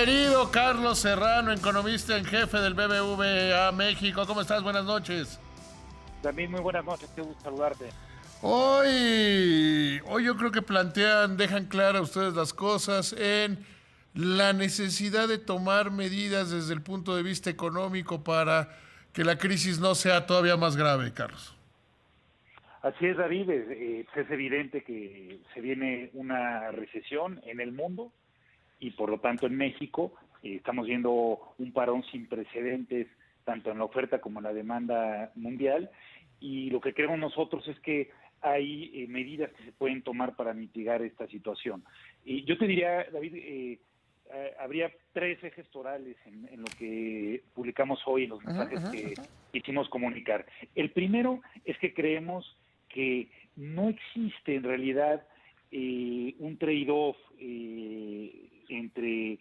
Querido Carlos Serrano, economista en jefe del BBVA México, ¿cómo estás? Buenas noches. También muy buenas noches, qué gusto saludarte. Hoy yo creo que dejan claras ustedes las cosas en la necesidad de tomar medidas desde el punto de vista económico para que la crisis no sea todavía más grave, Carlos. Así es, David, es evidente que se viene una recesión en el mundo y por lo tanto en México estamos viendo un parón sin precedentes tanto en la oferta como en la demanda mundial, y lo que creemos nosotros es que hay medidas que se pueden tomar para mitigar esta situación. Y yo te diría, David, habría tres ejes torales en lo que publicamos hoy, en los mensajes que quisimos comunicar. El primero es que creemos que no existe en realidad un trade-off entre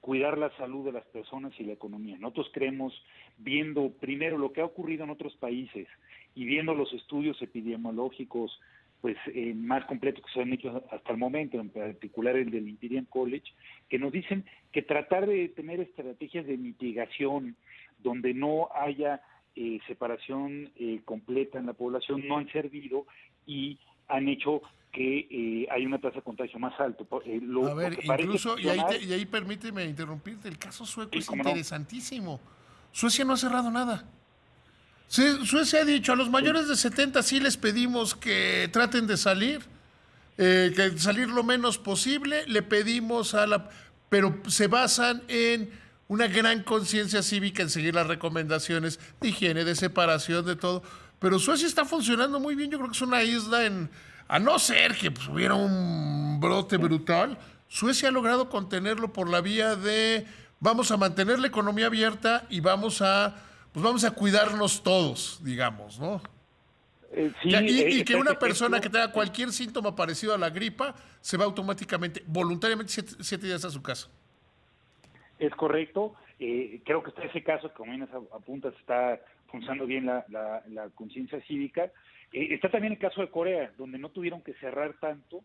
cuidar la salud de las personas y la economía. Nosotros creemos, viendo primero lo que ha ocurrido en otros países y viendo los estudios epidemiológicos pues más completos que se han hecho hasta el momento, en particular el del Imperial College, que nos dicen que tratar de tener estrategias de mitigación donde no haya separación completa en la población no han servido y han hecho que hay una tasa de contagio más alto. A ver, incluso, funcionar, y ahí permíteme interrumpirte, el caso sueco sí, es cómo no, interesantísimo. Suecia no ha cerrado nada. Suecia ha dicho, a los sí, mayores de 70 sí les pedimos que traten de salir, que salir lo menos posible, le pedimos pero se basan en una gran conciencia cívica en seguir las recomendaciones de higiene, de separación, de todo. Pero Suecia está funcionando muy bien, yo creo que es una isla a no ser que pues, hubiera un brote sí. brutal, Suecia ha logrado contenerlo por la vía de vamos a mantener la economía abierta y vamos a cuidarnos todos, digamos, ¿no? Y que Está ese una persona que ejemplo. tenga cualquier síntoma parecido a la gripa se va automáticamente, voluntariamente, 7 días a su casa. Es correcto. Creo que está ese caso, como bien apuntas, está funcionando bien la conciencia cívica. Está también el caso de Corea, donde no tuvieron que cerrar tanto,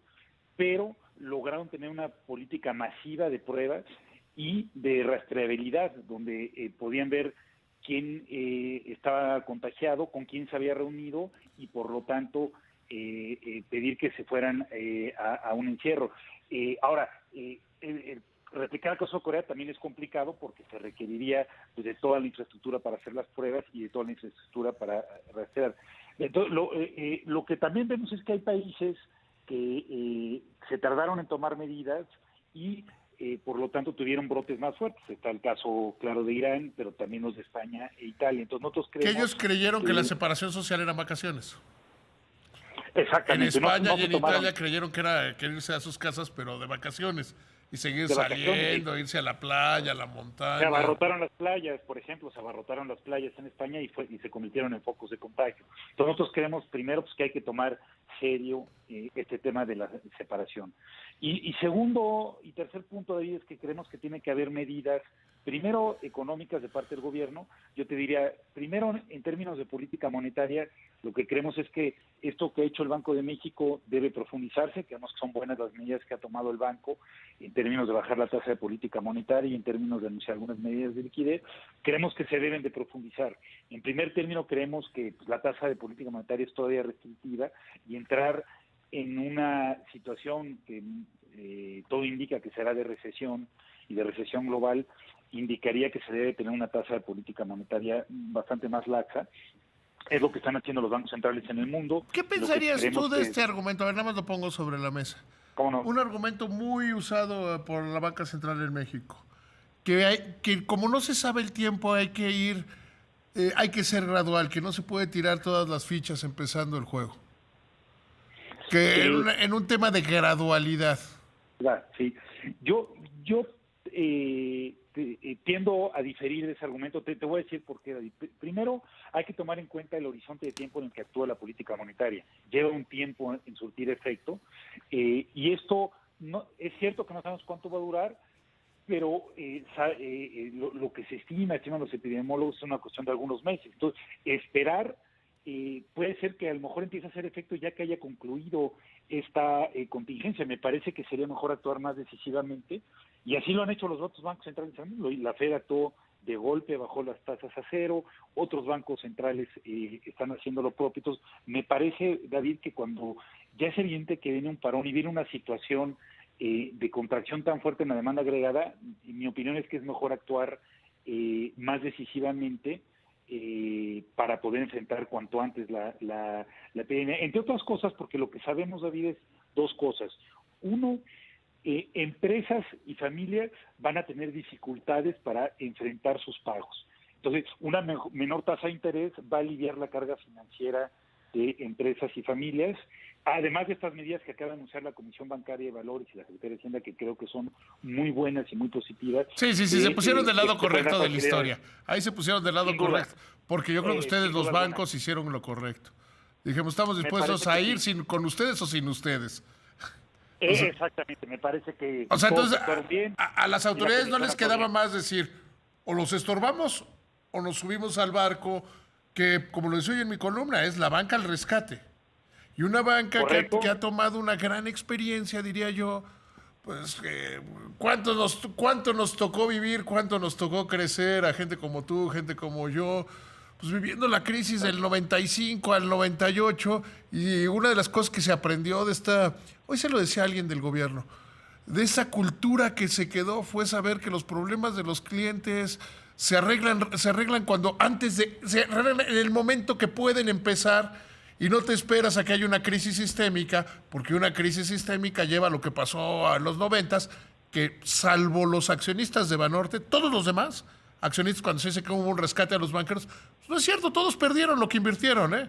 pero lograron tener una política masiva de pruebas y de rastreabilidad, donde podían ver quién estaba contagiado, con quién se había reunido y por lo tanto pedir que se fueran a un encierro. Ahora, replicar el caso de Corea también es complicado porque se requeriría pues, de toda la infraestructura para hacer las pruebas y de toda la infraestructura para rastrear. Entonces, lo que también vemos es que hay países que se tardaron en tomar medidas y por lo tanto tuvieron brotes más fuertes. Está el caso claro de Irán, pero también los de España e Italia. Entonces nosotros Que ellos creemos creyeron que la que separación social eran vacaciones. En exactamente, España no y se en tomaron Italia creyeron que era que irse a sus casas, pero de vacaciones. Y seguir de vacaciones. saliendo, irse a la playa, a la Se montaña. abarrotaron las playas, por ejemplo, se abarrotaron las playas en España y se convirtieron en focos de contagio. Entonces nosotros creemos primero pues, que hay que tomar serio este tema de la separación. Y segundo y tercer punto de ahí es que creemos que tiene que haber medidas, primero económicas de parte del gobierno. Yo te diría, primero en términos de política monetaria, lo que creemos es que esto que ha hecho el Banco de México debe profundizarse, creemos que son buenas las medidas que ha tomado el banco en términos de bajar la tasa de política monetaria y en términos de anunciar algunas medidas de liquidez, creemos que se deben de profundizar. En primer término, creemos que pues, la tasa de política monetaria es todavía restrictiva y entrar en una situación que todo indica que será de recesión y de recesión global, indicaría que se debe tener una tasa de política monetaria bastante más laxa. Es lo que están haciendo los bancos centrales en el mundo. ¿Qué Lo que pensarías tú creemos de que, este argumento? A ver, nada más lo pongo sobre la mesa. ¿cómo no? Un argumento muy usado por la banca central en México. Que como no se sabe el tiempo, hay que ser gradual, que no se puede tirar todas las fichas empezando el juego. Que Eh, en un tema de gradualidad. sí. Yo tiendo a diferir de ese argumento. Te voy a decir por qué, David. Primero, hay que tomar en cuenta el horizonte de tiempo en el que actúa la política monetaria. Lleva un tiempo en surtir efecto y esto no es cierto que no sabemos cuánto va a durar, pero lo que se estiman los epidemiólogos es una cuestión de algunos meses. Entonces, esperar puede ser que a lo mejor empiece a hacer efecto ya que haya concluido esta contingencia. Me parece que sería mejor actuar más decisivamente Y así lo han hecho los otros bancos centrales del mundo. Y la Fed actuó de golpe, bajó las tasas a cero, otros bancos centrales están haciendo lo propio. Entonces, me parece, David, que cuando ya es evidente que viene un parón y viene una situación de contracción tan fuerte en la demanda agregada, mi opinión es que es mejor actuar más decisivamente para poder enfrentar cuanto antes la epidemia. Entre otras cosas, porque lo que sabemos, David, es dos cosas. Uno, empresas y familias van a tener dificultades para enfrentar sus pagos. Entonces, una menor tasa de interés va a aliviar la carga financiera de empresas y familias, además de estas medidas que acaba de anunciar la Comisión Bancaria de Valores y la Secretaría de Hacienda, que creo que son muy buenas y muy positivas. Sí, se pusieron del lado correcto de la facilidad. historia. Ahí se pusieron del lado correcto, porque yo creo que ustedes, los bancos, hicieron lo correcto. Dijimos, estamos dispuestos a ir con ustedes o sin ustedes. Exactamente, me parece que... O sea, entonces, bien, a las autoridades no les quedaba más decir, o los estorbamos o nos subimos al barco, que, como lo decía hoy en mi columna, es la banca al rescate. Y una banca que ha tomado una gran experiencia, diría yo, pues, ¿cuánto nos tocó vivir, cuánto nos tocó crecer a gente como tú, gente como yo, pues viviendo la crisis del 95 al 98, y una de las cosas que se aprendió de esta, hoy se lo decía alguien del gobierno, de esa cultura que se quedó fue saber que los problemas de los clientes se arreglan se arreglan en el momento que pueden empezar, y no te esperas a que haya una crisis sistémica, porque una crisis sistémica lleva a lo que pasó en los 90s, que salvo los accionistas de Banorte, todos los demás accionistas, cuando se dice que hubo un rescate a los banqueros, pues no es cierto, todos perdieron lo que invirtieron, ¿eh?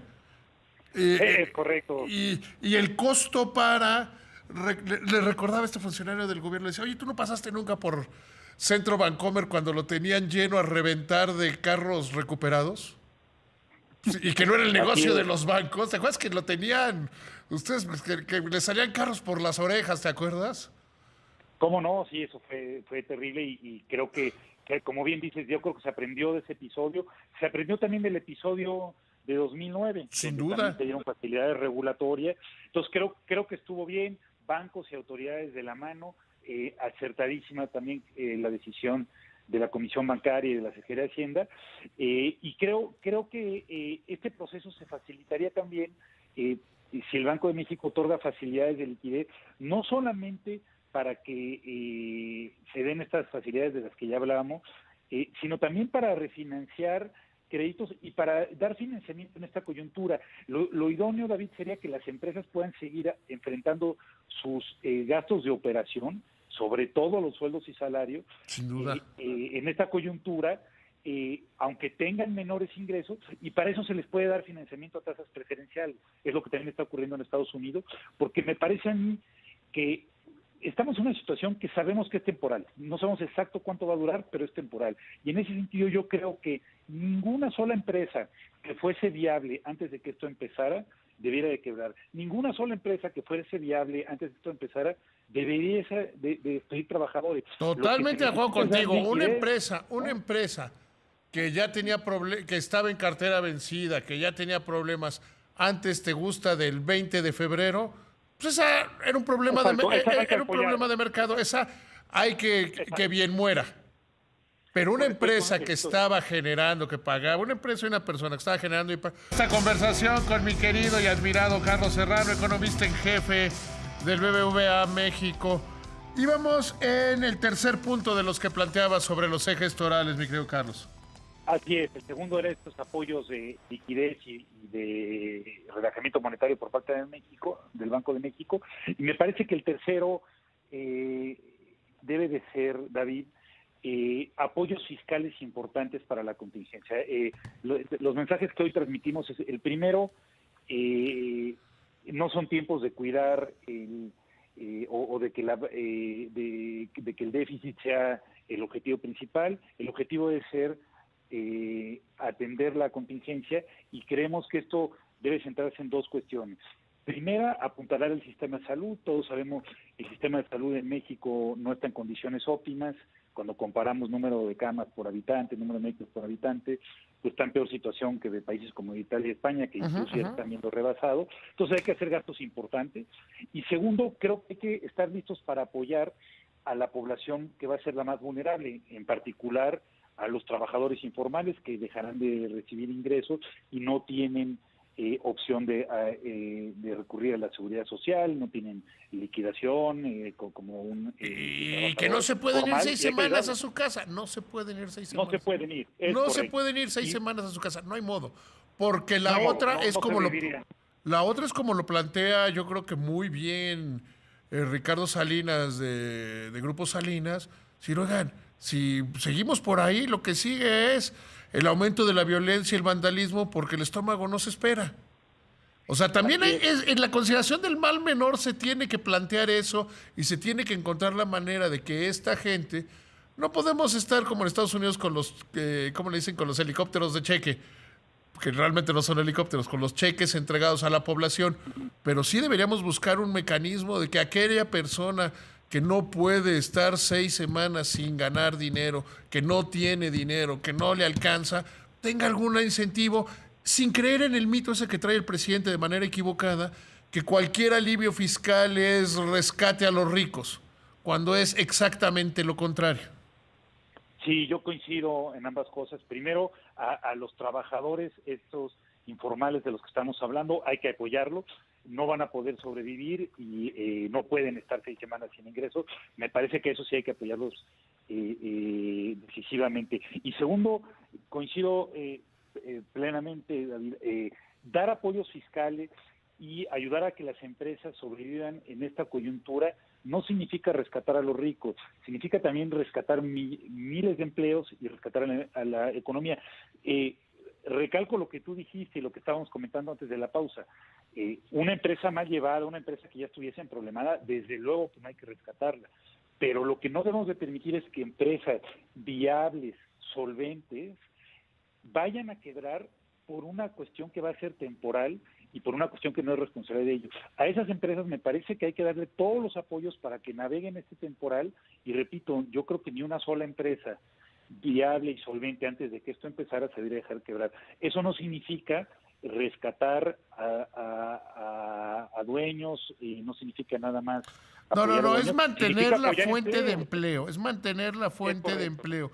Es correcto. Y el costo le recordaba a este funcionario del gobierno, le decía, oye, ¿tú no pasaste nunca por Centro Bancomer cuando lo tenían lleno a reventar de carros recuperados? Y que no era el negocio de los bancos. ¿Te acuerdas que lo tenían ustedes, que le salían carros por las orejas, ¿te acuerdas? ¿Cómo no? Sí, eso fue terrible y creo que, como bien dices, yo creo que se aprendió de ese episodio. Se aprendió también del episodio de 2009. Sin duda. Se dieron facilidades regulatorias. Entonces, creo que estuvo bien, bancos y autoridades de la mano, acertadísima también la decisión de la Comisión Bancaria y de la Secretaría de Hacienda, y creo que este proceso se facilitaría también si el Banco de México otorga facilidades de liquidez, no solamente para que se den estas facilidades de las que ya hablábamos, sino también para refinanciar créditos y para dar financiamiento en esta coyuntura. Lo idóneo, David, sería que las empresas puedan seguir enfrentando sus gastos de operación, sobre todo los sueldos y salarios, sin duda, en esta coyuntura, aunque tengan menores ingresos, y para eso se les puede dar financiamiento a tasas preferenciales. Es lo que también está ocurriendo en Estados Unidos, porque me parece a mí que estamos en una situación que sabemos que es temporal. No sabemos exacto cuánto va a durar, pero es temporal. Y en ese sentido yo creo que ninguna sola empresa que fuese viable antes de que esto empezara debiera de quebrar. Ninguna sola empresa que fuese viable antes de que esto empezara debería de despedir trabajadores. Totalmente de acuerdo contigo. Una empresa que ya tenía que estaba en cartera vencida, que ya tenía problemas antes, te gusta, del 20 de febrero, pues esa era un problema de mercado. Esa hay que bien muera. Pero una empresa que estaba generando, que pagaba, una empresa y una persona que estaba generando... Esta conversación con mi querido y admirado Carlos Serrano, economista en jefe del BBVA México. Íbamos en el tercer punto de los que planteaba sobre los ejes torales, mi querido Carlos. Así es, el segundo era estos apoyos de liquidez y de relajamiento monetario por parte de México, del Banco de México, y me parece que el tercero debe de ser, David, apoyos fiscales importantes para la contingencia. Los mensajes que hoy transmitimos es el primero, no son tiempos de cuidar o de que el déficit sea el objetivo principal. El objetivo debe ser atender la contingencia, y creemos que esto debe centrarse en dos cuestiones. Primera, apuntalar el sistema de salud. Todos sabemos que el sistema de salud en México no está en condiciones óptimas. Cuando comparamos número de camas por habitante, número de médicos por habitante, pues está en peor situación que de países como Italia y España, que incluso ya están viendo rebasado. Entonces hay que hacer gastos importantes. Y segundo, creo que hay que estar listos para apoyar a la población que va a ser la más vulnerable, en particular a los trabajadores informales que dejarán de recibir ingresos y no tienen opción de recurrir a la seguridad social, no tienen liquidación como un y que no se pueden ir 6 semanas a su casa, no se pueden ir 6 semanas. No se pueden ir, no correcto. se pueden ir 6 semanas a su casa, no hay modo, porque la No, otra no, es no como la otra es como lo plantea, yo creo que muy bien Ricardo Salinas de Grupo Salinas. Si oigan, si seguimos por ahí, lo que sigue es el aumento de la violencia y el vandalismo porque el estómago no se espera. O sea, también en la consideración del mal menor se tiene que plantear eso y se tiene que encontrar la manera de que esta gente, no podemos estar como en Estados Unidos con los, ¿cómo le dicen? Con los helicópteros de cheque, que realmente no son helicópteros, con los cheques entregados a la población, pero sí deberíamos buscar un mecanismo de que aquella persona que no puede estar 6 semanas sin ganar dinero, que no tiene dinero, que no le alcanza, tenga algún incentivo, sin creer en el mito ese que trae el presidente de manera equivocada, que cualquier alivio fiscal es rescate a los ricos, cuando es exactamente lo contrario. Sí, yo coincido en ambas cosas. Primero, a los trabajadores, estos informales de los que estamos hablando, hay que apoyarlos. No van a poder sobrevivir y no pueden estar 6 semanas sin ingresos. Me parece que eso sí hay que apoyarlos decisivamente. Y segundo, coincido plenamente, David, dar apoyos fiscales y ayudar a que las empresas sobrevivan en esta coyuntura no significa rescatar a los ricos, significa también rescatar miles de empleos y rescatar a la economía. Recalco lo que tú dijiste y lo que estábamos comentando antes de la pausa. Una empresa mal llevada, una empresa que ya estuviese problemada, desde luego que no hay que rescatarla. Pero lo que no debemos de permitir es que empresas viables, solventes, vayan a quebrar por una cuestión que va a ser temporal y por una cuestión que no es responsabilidad de ellos. A esas empresas me parece que hay que darle todos los apoyos para que naveguen este temporal y repito, yo creo que ni una sola empresa viable y solvente antes de que esto empezara se debería dejar quebrar. Eso no significa rescatar a dueños y no significa nada más. No, es mantener la fuente de empleo, es mantener la fuente de empleo.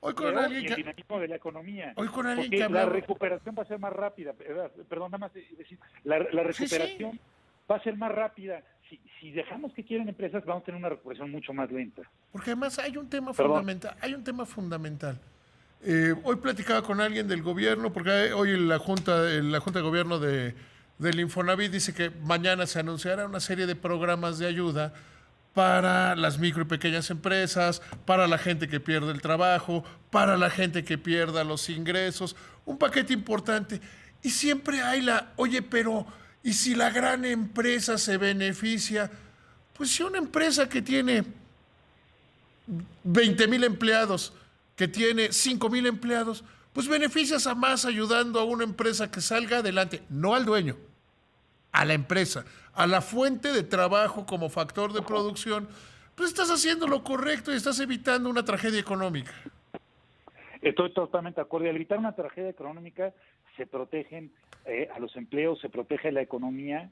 Hoy con alguien el dinamismo de la economía. Hoy con alguien porque que hablaba. La recuperación va a ser más rápida. Perdón, nada más decir, la recuperación va a ser más rápida. Si dejamos que quieran empresas, vamos a tener una recuperación mucho más lenta. Porque además hay un tema fundamental. Hoy platicaba con alguien del gobierno, porque hoy la Junta de Gobierno del Infonavit dice que mañana se anunciará una serie de programas de ayuda para las micro y pequeñas empresas, para la gente que pierde el trabajo, para la gente que pierda los ingresos, un paquete importante. Y siempre hay oye, pero, ¿y si la gran empresa se beneficia? Pues si una empresa que tiene 20,000 empleados, que tiene 5,000 empleados, pues beneficias a más ayudando a una empresa que salga adelante, no al dueño, a la empresa, a la fuente de trabajo como factor de producción, pues estás haciendo lo correcto y estás evitando una tragedia económica. Estoy totalmente de acuerdo. Y al evitar una tragedia económica se protegen a los empleos, se protege la economía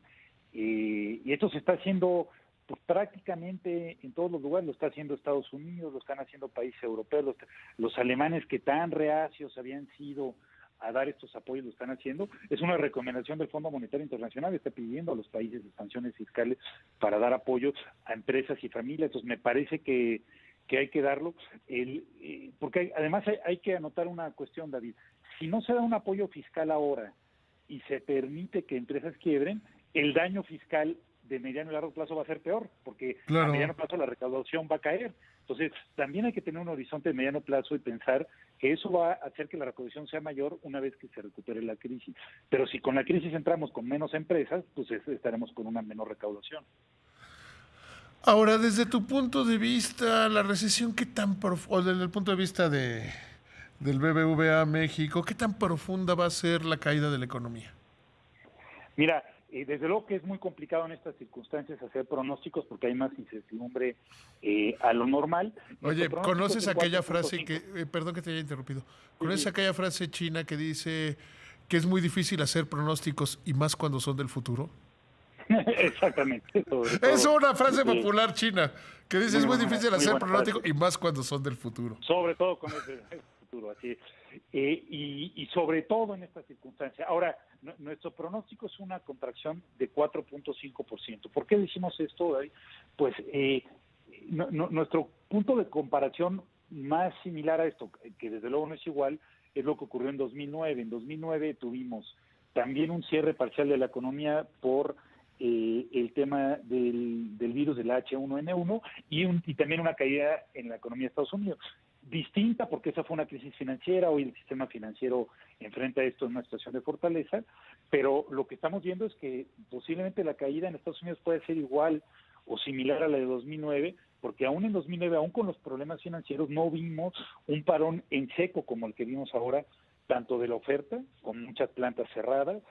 y esto se está haciendo pues, prácticamente en todos los lugares. Lo está haciendo Estados Unidos, lo están haciendo países europeos, los alemanes que tan reacios habían sido a dar estos apoyos lo están haciendo. Es una recomendación del Fondo Monetario Internacional, está pidiendo a los países expansiones fiscales para dar apoyo a empresas y familias. Entonces me parece que hay que darlo, porque además hay que anotar una cuestión, David. Si no se da un apoyo fiscal ahora y se permite que empresas quiebren, el daño fiscal de mediano y largo plazo va a ser peor, porque a mediano plazo la recaudación va a caer. Entonces, también hay que tener un horizonte de mediano plazo y pensar que eso va a hacer que la recaudación sea mayor una vez que se recupere la crisis. Pero si con la crisis entramos con menos empresas, pues estaremos con una menor recaudación. Ahora, desde tu punto de vista, la recesión, ¿qué tan o desde el punto de vista del BBVA México, qué tan profunda va a ser la caída de la economía? Mira, desde luego que es muy complicado en estas circunstancias hacer pronósticos porque hay más incertidumbre a lo normal. Oye, ¿conoces aquella frase que, perdón que te haya interrumpido, ¿conoces aquella frase china que dice que es muy difícil hacer pronósticos y más cuando son del futuro? Exactamente. Es una frase popular china que dice es muy difícil hacer buena pronóstico frase. y más cuando son del futuro. Sobre todo con el futuro, así es. Y sobre todo en esta circunstancia. Ahora, nuestro pronóstico es una contracción de 4.5%. ¿Por qué decimos esto, David? Pues nuestro punto de comparación más similar a esto, que desde luego no es igual, es lo que ocurrió en 2009. En 2009 tuvimos también un cierre parcial de la economía por el tema del virus del H1N1 y también una caída en la economía de Estados Unidos. Distinta porque esa fue una crisis financiera, hoy el sistema financiero enfrenta esto en una situación de fortaleza, pero lo que estamos viendo es que posiblemente la caída en Estados Unidos puede ser igual o similar a la de 2009, porque aún en 2009, aún con los problemas financieros, no vimos un parón en seco como el que vimos ahora, tanto de la oferta, con muchas plantas cerradas,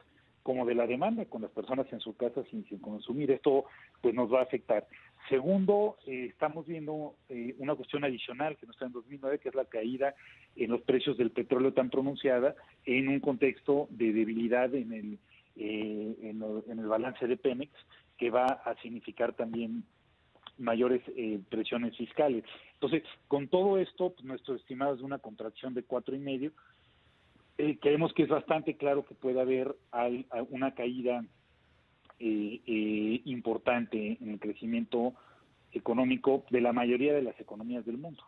como de la demanda, con las personas en su casa sin consumir. Esto pues nos va a afectar. Segundo, estamos viendo una cuestión adicional que no está en 2009, que es la caída en los precios del petróleo tan pronunciada en un contexto de debilidad en el balance de Pemex, que va a significar también mayores presiones fiscales. Entonces, con todo esto, pues, nuestro estimado es de una contracción de 4.5%. Creemos que es bastante claro que puede haber una caída importante en el crecimiento económico de la mayoría de las economías del mundo.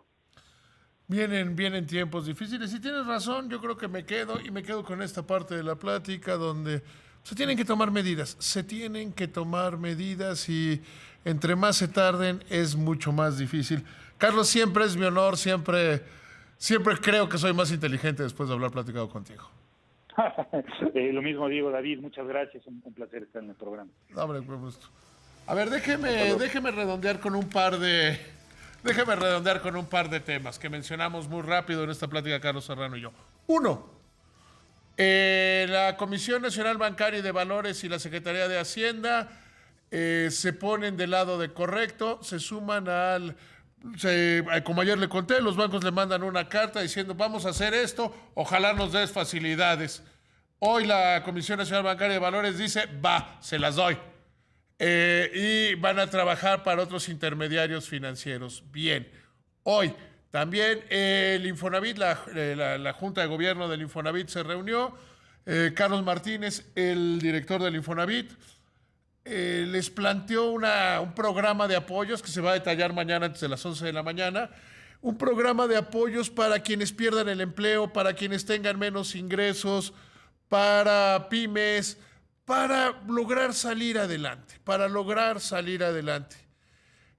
Vienen tiempos difíciles y tienes razón, yo creo que me quedo con esta parte de la plática donde se tienen que tomar medidas y entre más se tarden es mucho más difícil. Carlos, siempre es mi honor, siempre creo que soy más inteligente después de haber platicado contigo. Lo mismo digo, David, muchas gracias, un placer estar en el programa. No, hombre, por gusto. A ver, déjeme redondear con un par de temas que mencionamos muy rápido en esta plática Carlos Serrano y yo. Uno, la Comisión Nacional Bancaria y de Valores y la Secretaría de Hacienda se ponen del lado de correcto, se suman como ayer le conté, los bancos le mandan una carta diciendo vamos a hacer esto, ojalá nos des facilidades. Hoy la Comisión Nacional Bancaria de Valores dice, se las doy. Y van a trabajar para otros intermediarios financieros. Bien. Hoy también el Infonavit, la Junta de Gobierno del Infonavit se reunió. Carlos Martínez, el director del Infonavit, les planteó un programa de apoyos que se va a detallar mañana antes de las 11 de la mañana. Un programa de apoyos para quienes pierdan el empleo, para quienes tengan menos ingresos, para pymes, para lograr salir adelante.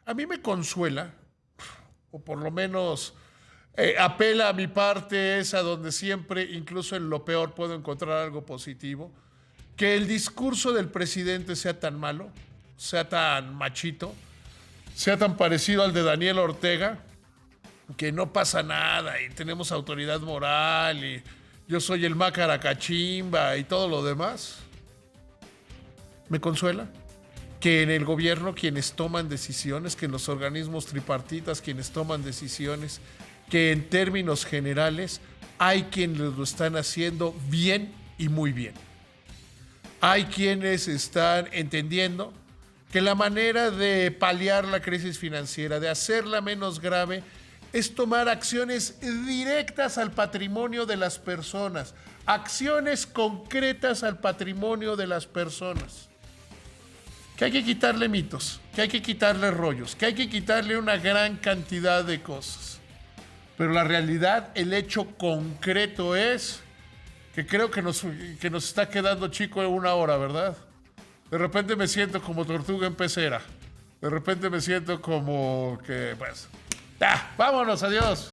A mí me consuela, o por lo menos apela a mi parte, es a donde siempre, incluso en lo peor, puedo encontrar algo positivo. Que el discurso del presidente sea tan malo, sea tan machito, sea tan parecido al de Daniel Ortega, que no pasa nada y tenemos autoridad moral y yo soy el macaracachimba y todo lo demás. Me consuela que en el gobierno quienes toman decisiones, que en los organismos tripartitas quienes toman decisiones, que en términos generales hay quienes lo están haciendo bien y muy bien. Hay quienes están entendiendo que la manera de paliar la crisis financiera, de hacerla menos grave, es tomar acciones directas al patrimonio de las personas, acciones concretas al patrimonio de las personas. Que hay que quitarle mitos, que hay que quitarle rollos, que hay que quitarle una gran cantidad de cosas. Pero la realidad, el hecho concreto es que creo que nos está quedando chico en una hora, ¿verdad? De repente me siento como tortuga en pecera. De repente me siento como que, pues, vámonos, adiós.